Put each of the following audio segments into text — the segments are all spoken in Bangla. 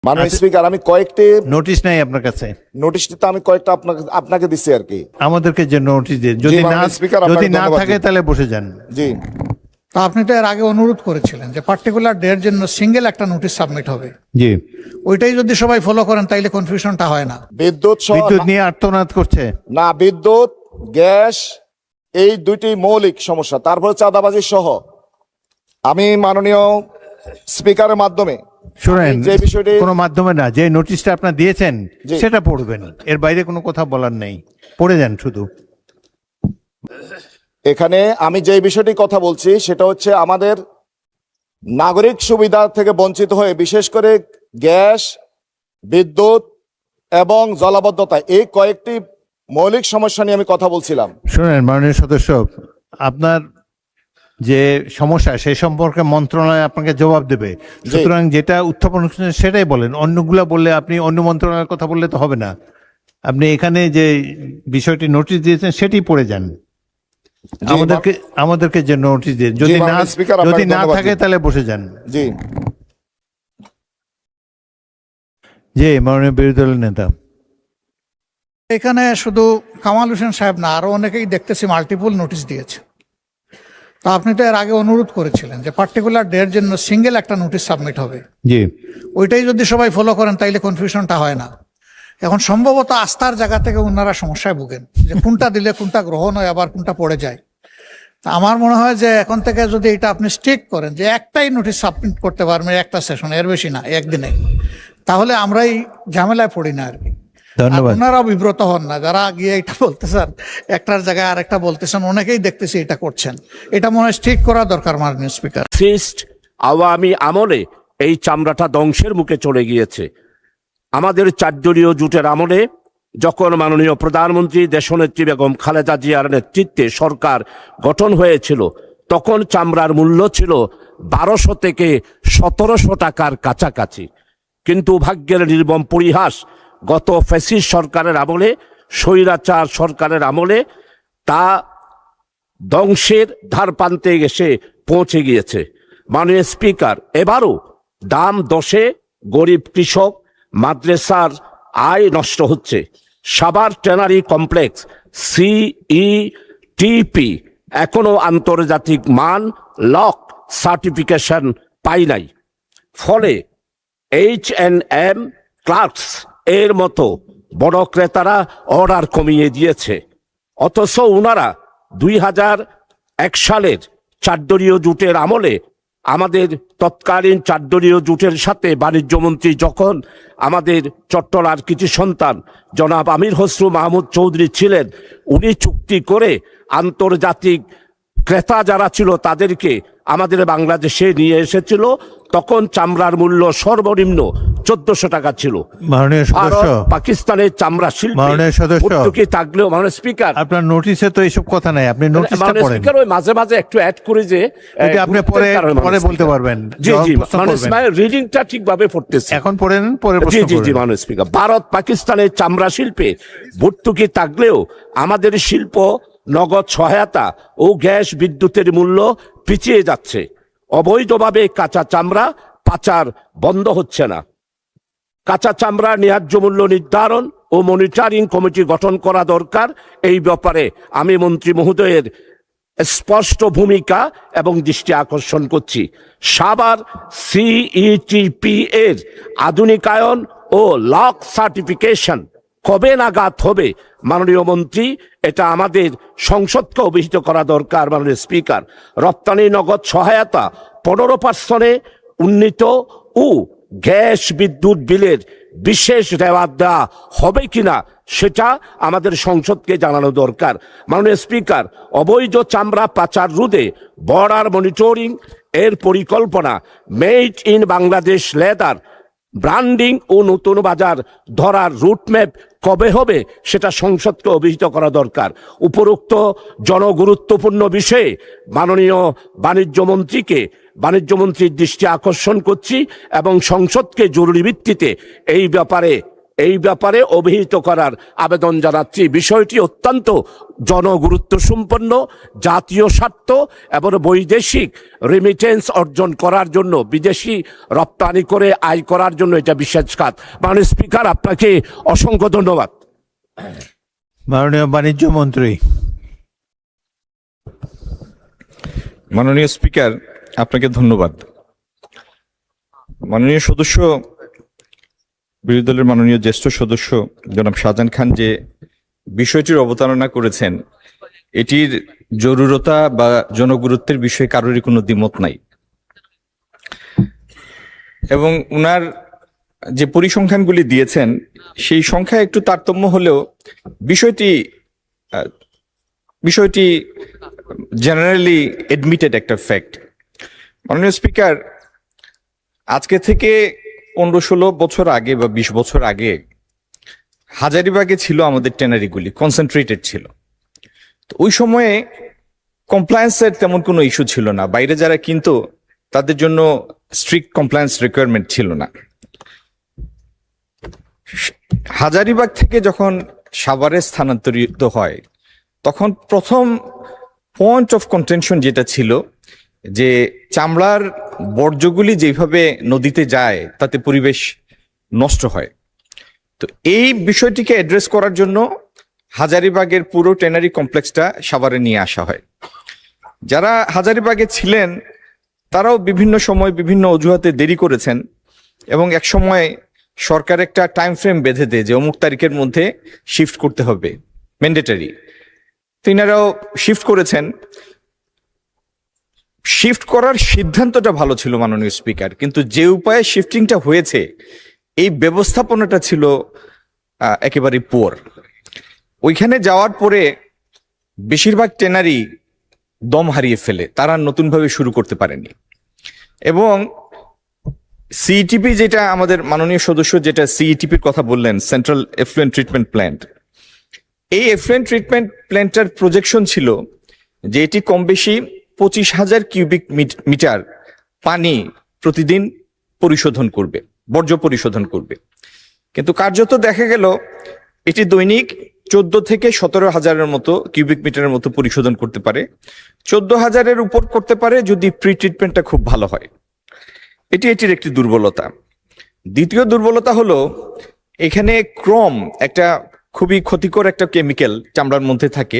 মাননীয় স্পিকার, আমি কয়েকটি নোটিশ নাই আপনার কাছে? নোটিশটি তো আমি কয়েকটা আপনাকে দিচ্ছি আর কি। আমাদেরকে যে নোটিশ দিয়ে, যদি না মাননীয় স্পিকার, যদি আপনাকে না ধন্যবাদ থাকে দিই। তাহলে বসে যান। জি, তা আপনি তো এর আগে অনুরোধ করেছিলেন যে পার্টিকুলার ডের জন্য সিঙ্গেল একটা নোটিশ সাবমিট হবে। জি, ওইটাই যদি সবাই ফলো করেন তাইলে কনফিউশনটা হয় না। বিদ্যুৎ বিদ্যুৎ নিয়ে আর্তনাদ করছে। না, বিদ্যুৎ, গ্যাস, এই দুইটি মৌলিক সমস্যা, তারপরে চাঁদাবাজি সহ আমি মাননীয় স্পিকারের মাধ্যমে শুনেন, যে বিষয়টি কোনো মাধ্যমে না, যে নোটিশটা আপনার দিয়েছেন জি। সেটা পড়বেন, এর বাইরে কোনো কথা বলার নেই, পড়ে যান শুধু। এখানে আমি যে বিষয়টি কথা বলছি সেটা হচ্ছে আমাদের নাগরিক সুবিধা থেকে বঞ্চিত হয়ে বিশেষ করে গ্যাস, বিদ্যুৎ এবং জলাবদ্ধতা, এই কয়েকটি মৌলিক সমস্যা নিয়ে আমি কথা বলছিলাম। শুনেন মাননীয় সদস্য, আপনার যে সমস্যা সেই সম্পর্কে মন্ত্রণালয় আপনাকে জবাব দেবে, সুতরাং যেটা উত্থাপন করছেন সেটাই বলেন। অন্যগুলা বললে, আপনি অন্য মন্ত্রণালয়ের কথা বললে তো হবে না। আপনি এখানে যে বিষয়টি নোটিশ দিয়েছেন সেটি পড়ে যান। আমাদেরকে যে নোটিশ দিয়ে, যদি না মাননীয় স্পিকার, আপনাকে যদি না ধন্যবাদ থাকে দিই। তাহলে বসে যান। জি, জি মাননীয় বিরোধী দলের নেতা। এখানে শুধু কামাল হোসেন সাহেব না, আরো অনেকেই দেখতেছি মাল্টিপল নোটিশ দিয়েছে। তা আপনি তো এর আগে অনুরোধ করেছিলেন যে পার্টিকুলার ডের জন্য সিঙ্গেল একটা নোটিশ সাবমিট হবে। জি, ওইটাই যদি সবাই ফলো করেন তাইলে কনফিউশনটা হয় না। এখন সম্ভবত আস্থার জায়গা থেকে ওনারা সমস্যায় ভুগেন যে কোনটা দিলে কোনটা গ্রহণ হয়, আবার কোনটা পড়ে যায়। তা আমার মনে হয় যে এখন থেকে যদি এটা আপনি স্ট্রিক্ট করেন যে একটাই নোটিশ সাবমিট করতে পারবেন একটা সেশনে, এর বেশি না, একদিনে, তাহলে আমরাই ঝামেলায় পড়ি না আর কি। ধন্যবাদ। ওনারাও বিব্রত হন না, যারা গিয়ে এটা বলতেছেন একটার জায়গায় আরেকটা বলতেছেন, অনেকেই দেখতেছি এটা করছেন। এটা মনে হয় স্ট্রিক্ট করা দরকার মাননীয় স্পিকার। ফিস্ট আওয়ামী আমলে এই চামড়াটা ধ্বংসের মুখে চলে গিয়েছে। আমাদের 4 দলীয় জোটের আমলে যখন মাননীয় প্রধানমন্ত্রী দেশনেত্রী বেগম খালেদা জিয়ার নেতৃত্বে সরকার গঠন হয়েছিল, তখন চামড়ার মূল্য ছিল 1200 থেকে 1700 টাকার কাছাকাছি। কিন্তু ভাগ্যের নির্মম পরিহাস, গত ফ্যাসিস্ট সরকারের আমলে, স্বৈরাচার সরকারের আমলে তা ধ্বংসের ধার প্রান্তে এসে পৌঁছে গিয়েছে। মাননীয় স্পিকার, এবারও দাম 10-এ গরিব কৃষক, মাদ্রাসার আয় নষ্ট হচ্ছে। সাভার ট্যানারি কমপ্লেক্স সিইটিপি এখনো আন্তর্জাতিক মান লক সার্টিফিকেশন পাই নাই। ফলে H&M ক্লার্কস এর মতো বড় ক্রেতারা অর্ডার কমিয়ে দিয়েছে। অথচ ওনারা 2001 সালের 4 দলীয় জোটের আমলে আমাদের তৎকালীন 4 দলীয় জোটের সাথে বাণিজ্য মন্ত্রী যখন আমাদের চট্টলার কৃতি সন্তান জনাব আমির খসরু মাহমুদ চৌধুরী ছিলেন, উনি চুক্তি করে আন্তর্জাতিক ক্রেতা যারা ছিল তাদেরকে আমাদের বাংলাদেশে নিয়ে এসেছিল। তখন চামড়ার মূল্য সর্বনিম্ন 1400 টাকা ছিল। মাননীয় সদস্য, পাকিস্তানের চামড়া মাননীয় সদস্য, শিল্পী থাকলেও মাননীয় স্পিকার, আপনার নোটিশে তো এইসব কথা নাই, আপনি নোটিশটা মাননীয় পড়েন। স্পিকার ওই মাঝে মাঝে একটু অ্যাড করে যে এটা আপনি পরে পরে বলতে পারবেন। জি জি, প্রশ্ন মাননীয় করবেন। স্পিকার রিডিংটা ঠিকভাবে পড়তেছে। এখন পড়ে নেন, পরে জি প্রশ্ন জি জি, করবেন। মাননীয় স্পিকার, ভারত পাকিস্তানের চামড়া শিল্পে ভর্তুকি থাকলেও আমাদের শিল্প নগদ সহায়তা ও গ্যাস বিদ্যুতের মূল্য পিছিয়ে যাচ্ছে। অবৈধভাবে কাঁচা চামড়া পাচার বন্ধ হচ্ছে না। কাঁচা চামড়া ন্যায্য মূল্য নির্ধারণ ও মনিটরিং কমিটি গঠন করা দরকার। এই ব্যাপারে আমি মন্ত্রী মহোদয়ের স্পষ্ট ভূমিকা এবং দৃষ্টি আকর্ষণ করছি। সাভার সিইটিপি এর আধুনিকায়ন ও লক সার্টিফিকেশন কবে নাগাদ হবে মাননীয় মন্ত্রী, এটা আমাদের সংসদকে অভিহিত করা দরকার। মাননীয় স্পিকার, রপ্তানি নগদ সহায়তা 15% উন্নীত ও গ্যাস বিদ্যুৎ বিলের বিশেষ রেওয়াজ দেওয়া হবে কিনা সেটা আমাদের সংসদকে জানানো দরকার। মাননীয় স্পিকার, অবৈধ চামড়া পাচার রোধে বর্ডার মনিটরিং এর পরিকল্পনা, made in Bangladesh leather branding ও নতুন বাজার ধরার রুটম্যাপ কবে হবে সেটা সংসদকে অভিহিত করা দরকার। উপরোক্ত জনগুরুত্বপূর্ণ বিষয়ে মাননীয় বাণিজ্য মন্ত্রীর দৃষ্টি আকর্ষণ করছি এবং সংসদকে জরুরি ভিত্তিতে এই ব্যাপারে এই ব্যাপারে অভিহিত করার আবেদন জানাচ্ছি। বিষয়টি অত্যন্ত জনগুরুত্ব সম্পন্ন, জাতীয় স্বার্থ এবং বৈদেশিক রেমিটেন্স অর্জন করার জন্য, বিদেশি রপ্তানি করে আয় করার জন্য এটা বিশেষ খাত। মাননীয় স্পিকার, আপনাকে অসংখ্য ধন্যবাদ। মাননীয় বাণিজ্য মন্ত্রী। মাননীয় স্পিকার, আপনাকে ধন্যবাদ। মাননীয় সদস্য, বিরোধী দলের মাননীয় জ্যেষ্ঠ সদস্য জনাব শাহজাহান খান যে বিষয়টির অবতারণা করেছেন, এটির জরুরতা বা জনগুরুত্বের বিষয়ে কারোরই কোনো দ্বিমত নাই। এবং উনার যে পরিসংখ্যানগুলি দিয়েছেন সেই সংখ্যা একটু তারতম্য হলেও বিষয়টি জেনারেলি এডমিটেড একটা ফ্যাক্ট। মাননীয় স্পিকার, আজকে থেকে 15-16 বছর আগে বা 20 বছর আগে হাজারীবাগে ছিল আমাদের ট্যানারিগুলি, কনসেন্ট্রেটেড ছিল। তো ওই সময়ে কমপ্লায়েন্সের তেমন কোনো ইস্যু ছিল না, বাইরে যারা কিনতো তাদের জন্য স্ট্রিক্ট কমপ্লায়েন্স রিকোয়ারমেন্ট ছিল না। হাজারীবাগ থেকে যখন সাভারে স্থানান্তরিত হয় তখন প্রথম পয়েন্ট অফ কন্টেনশন যেটা ছিল যে চামড়ার বর্জ্যগুলি যেভাবে নদীতে যায় তাতে পরিবেশ নষ্ট হয়। তো এই বিষয়টিকে অ্যাড্রেস করার জন্য হাজারীবাগের পুরো ট্যানারি কমপ্লেক্সটা সাভারে নিয়ে আসা হয়। যারা হাজারীবাগে ছিলেন তারাও বিভিন্ন সময় বিভিন্ন অজুহাতে দেরি করেছেন এবং এক সময় সরকার একটা টাইম ফ্রেম বেঁধে দেয় যে অমুক তারিখের মধ্যে শিফট করতে হবে, ম্যান্ডেটরি। তিনারাও শিফট করেছেন। শিফট করার সিদ্ধান্তটা ভালো ছিল মাননীয় স্পিকার, কিন্তু যে উপায়ে শিফটিংটা হয়েছে এই ব্যবস্থাপনাটা ছিল একেবারে পুয়ার। ওইখানে যাওয়ার পরে বেশিরভাগ ট্যানারি দম হারিয়ে ফেলে, তারা নতুনভাবে শুরু করতে পারেনি। এবং সিইটিপি, যেটা আমাদের মাননীয় সদস্য যেটা সিইটিপির কথা বললেন, সেন্ট্রাল এফ্লুয়েন্ট ট্রিটমেন্ট প্ল্যান্ট, এই এফ্লুয়েন্ট ট্রিটমেন্ট প্ল্যান্টটার প্রজেকশন ছিল যে এটি কম বেশি 25,000 কিউবিক মিটার পানি প্রতিদিন পরিশোধন করবে, বর্জ্য পরিশোধন করবে। কিন্তু কার্যত দেখা গেল এটি দৈনিক 14 থেকে 17,000-এর মতো কিউবিক মিটারের মতো পরিশোধন করতে পারে। 14,000-এর উপর করতে পারে যদি প্রি ট্রিটমেন্টটা খুব ভালো হয়। এটির একটি দুর্বলতা। দ্বিতীয় দুর্বলতা হলো এখানে ক্রোম, একটা খুবই ক্ষতিকর একটা কেমিক্যাল চামড়ার মধ্যে থাকে।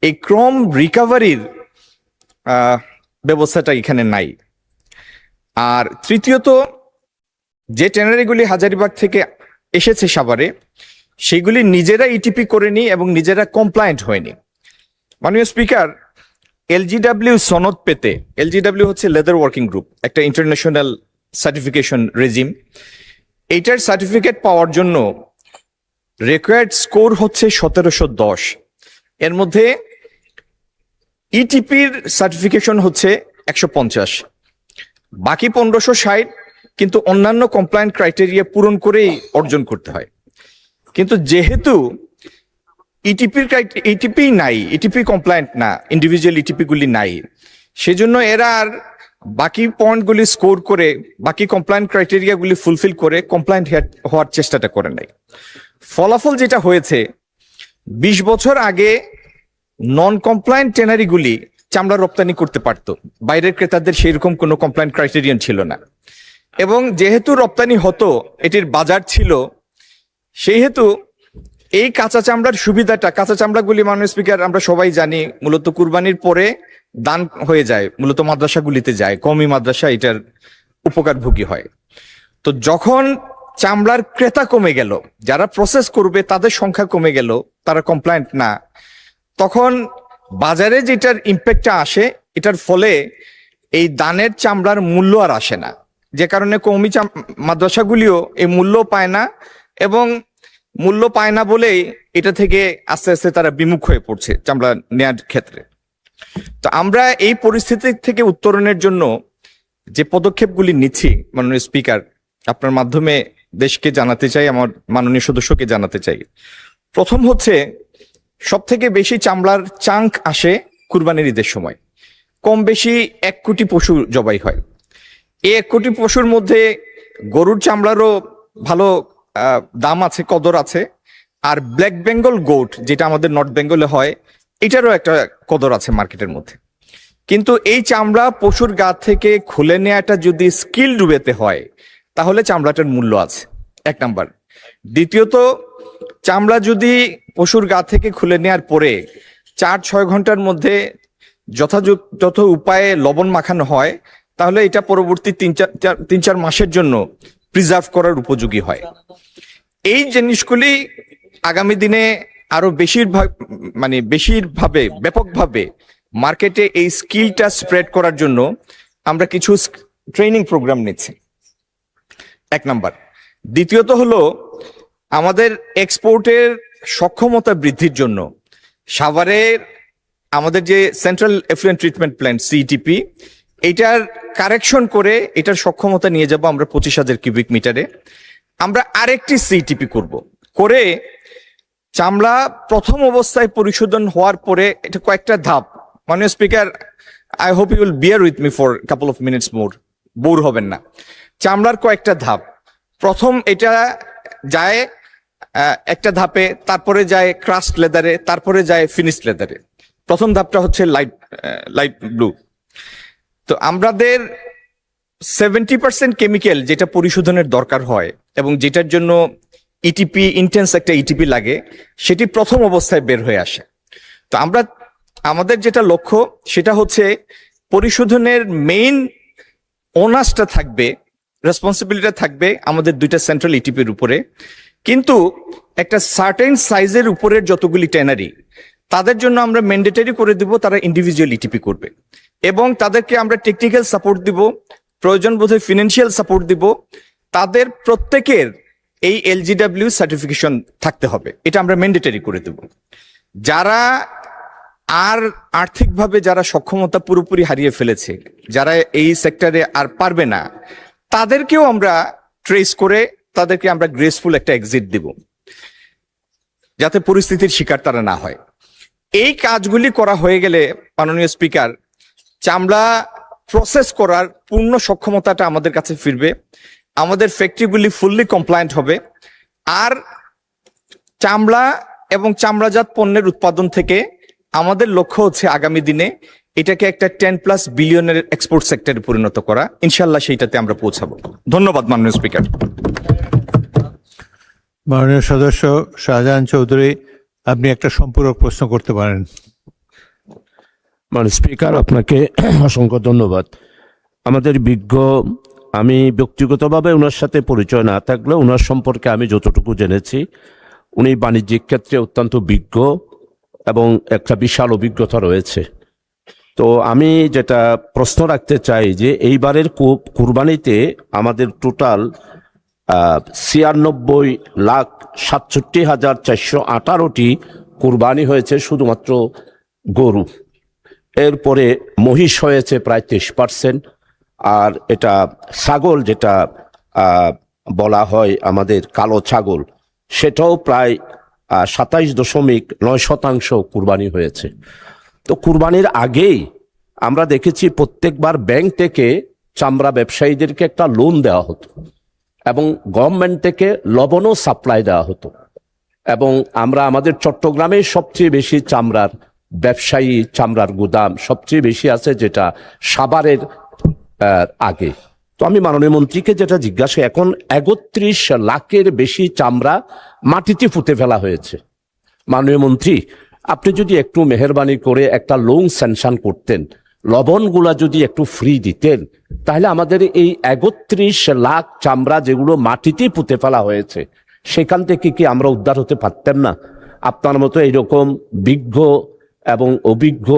এই ক্রোম রিকভারির ব্যবস্থাটা এখানে নাই। আর তৃতীয়ত, যে ট্যানারিগুলি হাজারীবাগ থেকে এসেছে সাভারে, সেগুলি নিজেরা ইটিপি করেনি এবং নিজেরা কমপ্লায়েন্ট হয়নি। মাননীয় স্পিকার, এলজিডব্লিউ সনদ পেতে, এলজিডব্লিউ হচ্ছে লেদার ওয়ার্কিং গ্রুপ, একটা ইন্টারন্যাশনাল সার্টিফিকেশন রেজিম। এইটার সার্টিফিকেট পাওয়ার জন্য রিকোয়ার্ড স্কোর হচ্ছে 1710। এর মধ্যে ইটিপির সার্টিফিকেশন হচ্ছে 150, বাকি 1560 কিন্তু অন্যান্য কমপ্লায়েন্ট ক্রাইটেরিয়া পূরণ করেই অর্জন করতে হয়। কিন্তু যেহেতু ইটিপি নাই, ইটিপি কমপ্লায়েন্ট না, ইন্ডিভিজুয়াল ইটিপি গুলি নাই, সেজন্য এরা আর বাকি পয়েন্টগুলি স্কোর করে, বাকি কমপ্লায়েন্ট ক্রাইটেরিয়া গুলি ফুলফিল করে কমপ্লায়েন্ট হওয়ার চেষ্টাটা করে নাই। ফলাফল যেটা হয়েছে, 20 বছর আগে নন কমপ্লায়েন্ট ট্যানারিগুলি চামড়া রপ্তানি করতে পারত, বাইরের ক্রেতাদের সেইরকম কোনো কমপ্লায়েন্ট ক্রাইটেরিয়ান ছিল না। এবং যেহেতু রপ্তানি হতো, এটির বাজার ছিল, সেহেতু এই কাঁচা চামড়ার সুবিধাটা, কাঁচা চামড়াগুলি মাননীয় স্পিকার আমরা সবাই জানি মূলত কুরবানির পরে দান হয়ে যায়, মূলত মাদ্রাসাগুলিতে যায়, কওমি মাদ্রাসা এটার উপকারভোগী হয়। তো যখন চামড়ার ক্রেতা কমে গেল, যারা প্রসেস করবে তাদের সংখ্যা কমে গেল, তারা কমপ্লায়েন্ট না, তখন বাজারে যেটার ইম্প্যাক্টটা আসে, এটার ফলে এই দানের চামড়ার মূল্য আর আসে না, যে কারণে কওমি মাদ্রাসাগুলিও এই মূল্য পায় না, এবং মূল্য পায় না বলেই এটা থেকে আস্তে আস্তে তারা বিমুখ হয়ে পড়ছে চামড়া নেয়ার ক্ষেত্রে। তো আমরা এই পরিস্থিতি থেকে উত্তরণের জন্য যে পদক্ষেপগুলি নিচ্ছি মাননীয় স্পিকার, আপনার মাধ্যমে দেশকে জানাতে চাই, আমার মাননীয় সদস্যকে জানাতে চাই। প্রথম হচ্ছে, সব থেকে বেশি চামড়ার চাঙ্ক আসে কুরবানির ঈদের সময়। কম বেশি 1 কোটি পশু জবাই হয়। এই 1 কোটি পশুর মধ্যে গরুর চামড়ারও ভালো দাম আছে, কদর আছে। আর ব্ল্যাক বেঙ্গল গোট যেটা আমাদের নর্থ বেঙ্গলে হয়, এটারও একটা কদর আছে মার্কেটের মধ্যে। কিন্তু এই চামড়া পশুর গা থেকে খুলে নেওয়াটা যদি স্কিল ডুবেতে হয়, তাহলে চামড়াটার মূল্য আছে, এক নাম্বার। দ্বিতীয়ত, চামড়া যদি পশুর গা থেকে খুলে নেওয়ার পরে 4-6 ঘন্টার মধ্যে যথাযথ উপায়ে লবণ মাখানো হয়, তাহলে এটা পরবর্তী 3-4 মাসের জন্য প্রিজার্ভ করার উপযোগী হয়। এই জিনিসগুলি আগামী দিনে আরো বেশিরভাবে ব্যাপকভাবে মার্কেটে এই স্কিলটা স্প্রেড করার জন্য আমরা কিছু ট্রেনিং প্রোগ্রাম নিচ্ছি, এক নাম্বার। দ্বিতীয়ত হলো, আমাদের এক্সপোর্টের সক্ষমতা বৃদ্ধির জন্য সাভারের আমাদের যে central effluent treatment plant CTP, এটার কারেকশন করে এটার সক্ষমতা নিয়ে যাব আমরা 25,000 কিউবিক মিটারে। আমরা আরেকটি সিটিপি করে চামড়া প্রথম অবস্থায় পরিশোধন হওয়ার পরে এটা কয়েকটা ধাপ। মাননীয় speaker, I hope you will bear with me for couple of minutes more, bore হবেন না। চামড়ার কয়েকটা ধাপ। প্রথম এটা যায় একটা ধাপে, তারপরে যায় ক্রাস্ট লেদারে, তারপরে যায় ফিনিশড লেদারে। প্রথম ধাপটা হচ্ছে লাইট ব্লু। তো আমাদের 70% কেমিক্যাল যেটা পরিশোধনের দরকার হয় এবং যেটার জন্য ইটিপি, ইন্টেন্স একটা ইটিপি লাগে, সেটি প্রথম অবস্থায় বের হয়ে আসে। তো আমাদের যেটা লক্ষ্য সেটা হচ্ছে পরিশোধনের মেইন ওনাসটা থাকবে, রেসপন্সিবিলিটি থাকবে আমাদের 2টা সেন্ট্রাল ইটিপির উপরে। কিন্তু একটা সার্টেন সাইজের উপরের যতগুলি ট্যানারি, তাদের জন্য আমরা ম্যান্ডেটরি করে দিব তারা ইন্ডিভিজুয়াল ইটিপি করবে, এবং তাদেরকে আমরা টেকনিক্যাল সাপোর্ট দিব, প্রয়োজন বোধে ফিনান্সিয়াল সাপোর্ট দিব। তাদের প্রত্যেকের এই এলজিডব্লিউ সার্টিফিকেশন থাকতে হবে, এটা আমরা ম্যান্ডেটরি করে দেব। যারা আর্থিকভাবে যারা সক্ষমতা পুরোপুরি হারিয়ে ফেলেছে, যারা এই সেক্টরে আর পারবে না, তাদেরকেও আমরা ট্রেস করে তাদেরকে আমরা গ্রেসফুল একটা এক্সিট দিব, যাতে পরিস্থিতির শিকার তারা না হয়। এই কাজগুলি করা হয়ে গেলে মাননীয় স্পিকার, চামড়া প্রসেস করার পূর্ণ সক্ষমতাটা আমাদের কাছে ফিরবে, আমাদের ফ্যাক্টরিগুলি ফুললি কমপ্লায়েন্ট হবে। আর চামড়া এবং চামড়াজাত পণ্যের উৎপাদন থেকে আমাদের লক্ষ্য হচ্ছে আগামী দিনে এটাকে একটা 10+ বিলিয়নের এক্সপোর্ট সেক্টরে পরিণত করা। ইনশাল্লাহ সেইটাতে আমরা পৌঁছাবো। ধন্যবাদ মাননীয় স্পিকার। মাননীয় সদস্য শাহজাহান চৌধুরী, আপনি একটা সম্পূরক প্রশ্ন করতে পারেন। মানে স্পিকার, আপনাকে অসংখ্য ধন্যবাদ। আমাদের বিজ্ঞ, আমি ব্যক্তিগতভাবে ওনার সাথে পরিচয় না থাকলেও ওনার সম্পর্কে আমি যতটুকু জেনেছি, উনি বাণিজ্যিক ক্ষেত্রে অত্যন্ত বিজ্ঞ এবং একটা বিশাল অভিজ্ঞতা রয়েছে। তো আমি যেটা প্রশ্ন রাখতে চাই যে এইবারের কুরবানিতে আমাদের টোটাল 96,67,418টি কুরবানি হয়েছে শুধুমাত্র গরু। এরপরে মহিষ হয়েছে প্রায় 23%, আর এটা ছাগল যেটা বলা হয় আমাদের কালো ছাগল, সেটাও প্রায় 27.9% কুরবানি হয়েছে। তো কুরবানির আগেই আমরা দেখেছি প্রত্যেকবার ব্যাংক থেকে চামড়া ব্যবসায়ীদেরকে একটা লোন দেওয়া হতো এবং গভর্নমেন্ট থেকে লবণও সাপ্লাই দেওয়া হতো। এবং আমরা আমাদের চট্টগ্রামে সবচেয়ে বেশি চামড়ার ব্যবসায়ী, চামড়ার গুদাম সবচেয়ে বেশি আছে, যেটা সাভারের আগে। তো আমি মাননীয় মন্ত্রীকে যেটা জিজ্ঞাসা, এখন 31 লাখের বেশি চামড়া মাটিতে পুঁতে ফেলা হয়েছে। মাননীয় মন্ত্রী, আপনি যদি একটু মেহেরবানি করে একটা লোন স্যাংশন করতেন, লবণগুলা যদি একটু ফ্রি দিতেন, তাহলে আমাদের এই 31 লাখ চামড়া যেগুলো মাটিতে পুঁতে ফেলা হয়েছে, সেখান থেকে কি আমরা উদ্ধার হতে পারতেন না? আপনার মতো এইরকম বিজ্ঞ এবং অভিজ্ঞ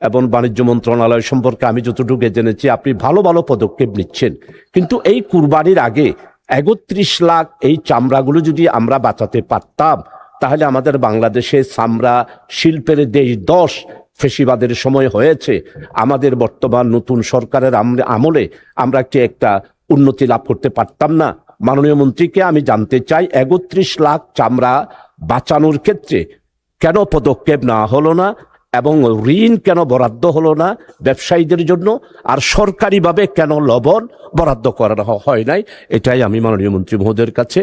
এবং বাণিজ্য মন্ত্রণালয় সম্পর্কে আমি যতটুকু জেনেছি, আপনি ভালো ভালো পদক্ষেপ নিচ্ছেন। কিন্তু এই কুরবানির আগে 31 লাখ এই চামড়াগুলো যদি আমরা বাঁচাতে পারতাম, তাহলে আমাদের বাংলাদেশে চামড়া শিল্পের দেশ 10 ফেসিবাদের সময় হয়েছে, আমাদের বর্তমান নতুন সরকারের আমলে আমরা একটা উন্নতি লাভ করতে পারতাম না? মাননীয় মন্ত্রীকে আমি জানতে চাই, 31 লাখ চামড়া বাঁচানোর ক্ষেত্রে কেন পদক্ষেপ নেওয়া হলো না, এবং ঋণ কেন বরাদ্দ হলো না ব্যবসায়ীদের জন্য, আর সরকারিভাবে কেন লবণ বরাদ্দ করা হয় নাই? এটাই আমি মাননীয় মন্ত্রী মহোদয়ের কাছে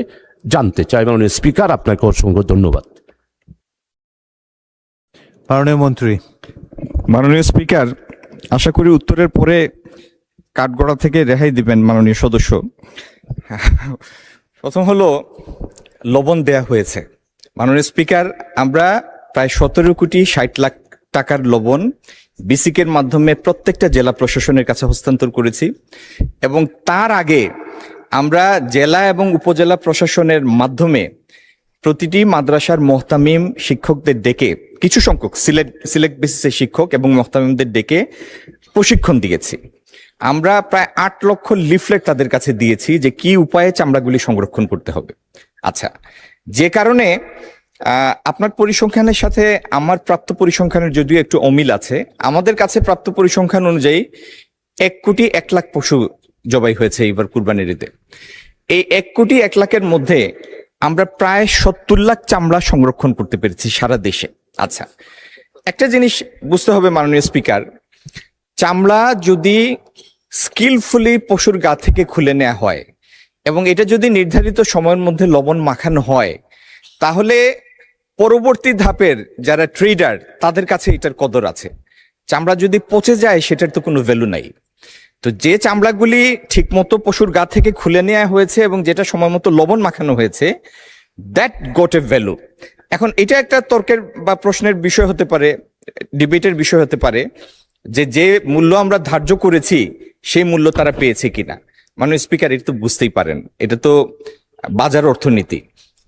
জানতে চাই। মাননীয় স্পিকার, আপনাকে অসংখ্য ধন্যবাদ। মাননীয় মন্ত্রী। মাননীয় স্পিকার, আশা করি উত্তরের পরে কাঠগড়া থেকে রেহাই দিবেন মাননীয় সদস্য। প্রথম হলো লবণ দেয়া হয়েছে। মাননীয় স্পিকার, আমরা প্রায় 17,60,00,000 টাকার লবণ বিসিকের মাধ্যমে প্রত্যেকটা জেলা প্রশাসনের কাছে হস্তান্তর করেছি এবং তার আগে আমরা জেলা এবং উপজেলা প্রশাসনের মাধ্যমে প্রতিটি মাদ্রাসার মোহতামিম শিক্ষকদের ডেকে কিছু সংখ্যক সিলেক্ট বেসিসের শিক্ষক এবং মোহতামিমদের ডেকে প্রশিক্ষণ দিয়েছি। আমরা প্রায় 8 লক্ষ লিফলেট তাদের কাছে দিয়েছি যে কি উপায়ে চামড়াগুলি সংরক্ষণ করতে হবে। আচ্ছা, যে কারণে আপনার পরিসংখ্যানের সাথে আমার প্রাপ্ত পরিসংখ্যানের যদিও একটু অমিল আছে, আমাদের কাছে প্রাপ্ত পরিসংখ্যান অনুযায়ী 1,01,00,000 পশু জবাই হয়েছে এবার কুরবানির ঈদে। এই 1,01,00,000-এর মধ্যে আমরা প্রায় 70 লাখ চামড়া সংরক্ষণ করতে পেরেছি সারা দেশে। আচ্ছা, একটা জিনিস বুঝতে হবে মাননীয় স্পিকার, চামড়া যদি স্কিলফুলি পশুর গা থেকে খুলে নেওয়া হয় এবং এটা যদি নির্ধারিত সময়ের মধ্যে লবণ মাখানো হয়, তাহলে পরবর্তী ধাপের যারা ট্রেডার তাদের কাছে এটার কদর আছে। চামড়া যদি পচে যায় সেটার তো কোনো ভ্যালু নাই। তো যে চামড়াগুলি ঠিকমতো পশুর গা থেকে খুলে নেওয়া হয়েছে এবং যেটা সময় মতো লবণ মাখানো হয়েছে, দ্যাট গট এ ভ্যালু। এখন এটা একটা তর্কের বা প্রশ্নের বিষয় হতে পারে, ডিবেটের বিষয় হতে পারে যে মূল্য আমরা ধার্য করেছি সেই মূল্য তারা পেয়েছে কিনা। মাননীয় স্পিকার, এটা তো বুঝতেই পারেন, এটা তো বাজার অর্থনীতি।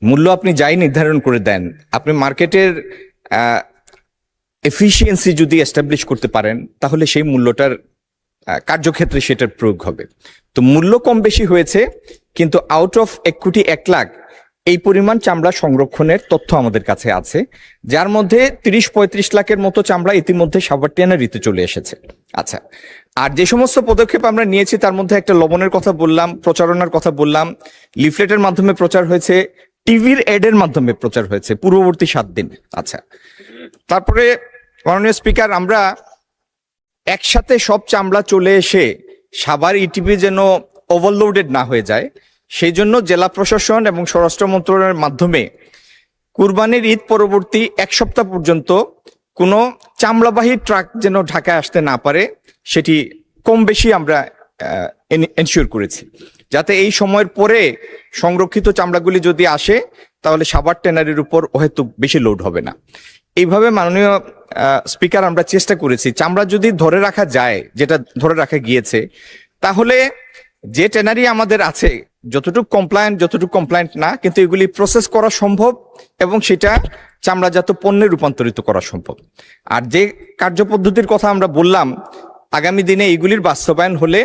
মূল্য আপনি যাই নির্ধারণ করে দেন, আপনি মার্কেটের এফিসিয়েন্সি যদি এস্টাবলিশ করতে পারেন তাহলে সেই মূল্যটার কার্যক্ষেত্রে সেটার প্রয়োগ হবে। তো মূল্য কম বেশি হয়েছে, কিন্তু আউট অফ 1,01,00,000 এই পরিমাণ চামড়া সংরক্ষণের তথ্য আমাদের কাছে আছে, যার মধ্যে 30-35 লাখের মতো চামড়া ইতিমধ্যে সাভারটিয়ানা ঋতু চলে এসেছে। আচ্ছা, আর যে সমস্ত পদক্ষেপ আমরা নিয়েছি তার মধ্যে একটা লবণের কথা বললাম, প্রচারণার কথা বললাম, লিফলেটের মাধ্যমে প্রচার হয়েছে, টিভির এডের মাধ্যমে প্রচার হয়েছে পূর্ববর্তী 7 দিন। আচ্ছা, তারপরে মাননীয় স্পিকার, আমরা একসাথে সব চামড়া চলে এসে সাভার ইটিভি যেন ওভারলোডেড না হয়ে যায়, সেই জন্য জেলা প্রশাসন এবং স্বরাষ্ট্র মন্ত্রণালয়ের মাধ্যমে কুরবানির ঈদ পরবর্তী 1 সপ্তাহ পর্যন্ত কোনো চামড়াবাহী ট্রাক যেন ঢাকায় আসতে না পারে সেটি কম বেশি আমরা এনশিওর করেছি, যাতে এই সময়ের পরে সংরক্ষিত চামড়াগুলি যদি আসে তাহলে সাভার ট্যানারির উপর অহেতুক বেশি লোড হবে না। এইভাবে মাননীয় স্পিকার আমরা চেষ্টা করেছি চামড়া যদি ধরে রাখা যায়, যেটা ধরে রাখা গিয়েছে, তাহলে যে ট্যানারি আমাদের আছে যতটুকু কমপ্লায়েন্ট না, কিন্তু এগুলি প্রসেস করা সম্ভব এবং সেটা চামড়াজাত পণ্যে রূপান্তরিত করা সম্ভব। আর যে কার্যপদ্ধতির কথা আমরা বললাম, আগামী দিনে এগুলির বাস্তবায়ন হলে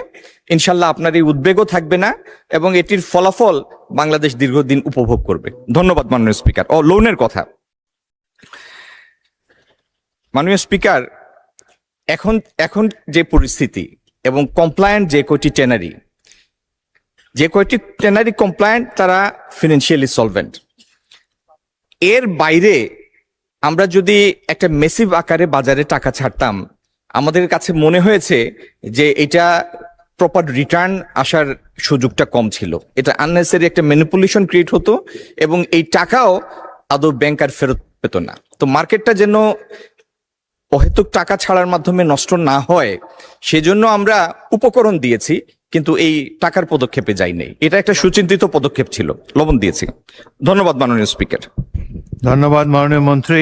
ইনশাল্লাহ আপনার এই উদ্বেগও থাকবে না এবং এটির ফলাফল বাংলাদেশ দীর্ঘদিন উপভোগ করবে। ধন্যবাদ মাননীয় স্পিকার। লোনের কথা, মাননীয় স্পিকার, এখন যে পরিস্থিতি এবং কমপ্লায়েন্ট যে কয়টি ট্যানারি কমপ্লায়েন্ট তারা ফিনান্সিয়ালি সলভেন্ট। এর বাইরে আমরা যদি একটা মেসিভ আকারে বাজারে টাকা ছাড়তাম, আমাদের কাছে মনে হয়েছে যে এটা প্রপার রিটার্ন আসার সুযোগটা কম ছিল, এটা আননেসেসারি একটা ম্যানিপুলেশন ক্রিয়েট হতো এবং এই টাকাও আদৌ ব্যাংকার ফেরত পেত না। তো মার্কেটটা যেন অহেতুক টাকা ছাড়ার মাধ্যমে নষ্ট না হয় সেজন্য আমরা উপকরণ দিয়েছি, কিন্তু এই টাকার পদক্ষেপে যাইনি। এটা একটা সুচিন্তিত পদক্ষেপ ছিল, লবণ দিয়েছি। ধন্যবাদ মাননীয় স্পিকার। ধন্যবাদ মাননীয় মন্ত্রী।